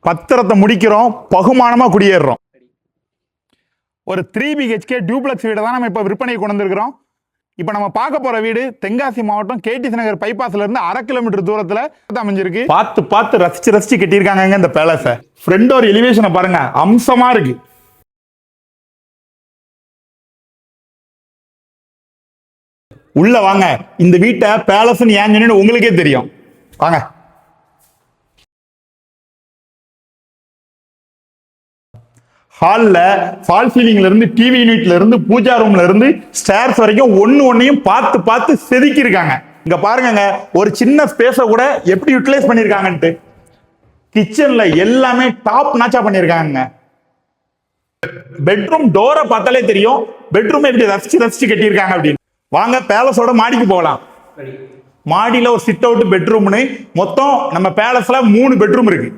பத்திரத்தை முடிக்கிறோம், பகுமானமா குடியேறோம். ஒரு 3 BHK டியூப்ளெக்ஸ் வீடை தான் நம்ம இப்போ விற்பனை கொண்டு வந்திருக்கிறோம். இப்போ நம்ம பார்க்க போற வீடு தென்காசி மாவட்டம் கேடிசி நகர் பைபாஸ்ல இருந்து 1/2 கிலோமீட்டர் தூரத்துல அமைஞ்சிருக்கு. பார்த்து ரசிச்சு கட்டியிருக்காங்க இந்த பேலஸ. ஃப்ரண்ட் டோர் எலிவேஷனை பாருங்க, அம்சமா இருக்கு. உள்ள வாங்க, இந்த வீட்டை பேலஸ்ன்னு ஏன் சொன்னு உங்களுக்கே தெரியும். வாங்க. ஹால்ல ஃபால் சீலிங்ல இருந்து டிவி யூனிட்ல இருந்து பூஜா ரூம்ல இருந்து ஸ்டேர்ஸ் வரைக்கும் ஒன்னையும் பார்த்து செதுக்கி இருக்காங்க. இங்க பாருங்க, ஒரு சின்ன ஸ்பேஸ கூட எப்படி யூட்டிலைஸ் பண்ணிருக்காங்கன்ட்டு. கிச்சன்ல எல்லாமே டாப் நாச்சா பண்ணிருக்காங்க. பெட்ரூம் டோரை பார்த்தாலே தெரியும் பெட்ரூம் எப்படி ரசிச்சு கட்டியிருக்காங்க அப்படின்னு. வாங்க பேலஸோட மாடிக்கு போகலாம். மாடியில ஒரு சிட் அவுட் பெட்ரூம்னு மொத்தம் நம்ம பேலஸ்ல 3 பெட்ரூம் இருக்கு.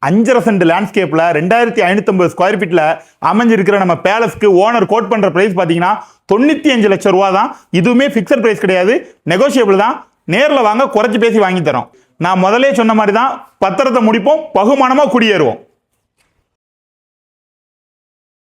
அஞ்சரை சென்ட் லேண்ட்ஸ்கேப்ல 2550 ஸ்கொயர் ஃபீட்ல அமைஞ்சிருக்கிற நம்ம பேலஸ்க்கு ஓனர் கோட் பண்ற பிரைஸ் பாத்தீங்கன்னா 95 லட்சம் ரூபா தான். இதுவுமே பிக்சட் பிரைஸ் கிடையாது, நெகோசியபிள் தான். நேரில் வாங்க, குறைச்சி பேசி வாங்கி தரோம். நான் முதலே சொன்ன மாதிரி தான், பத்திரத்தை முடிப்போம், பகுமானமா குடியேறுவோம்.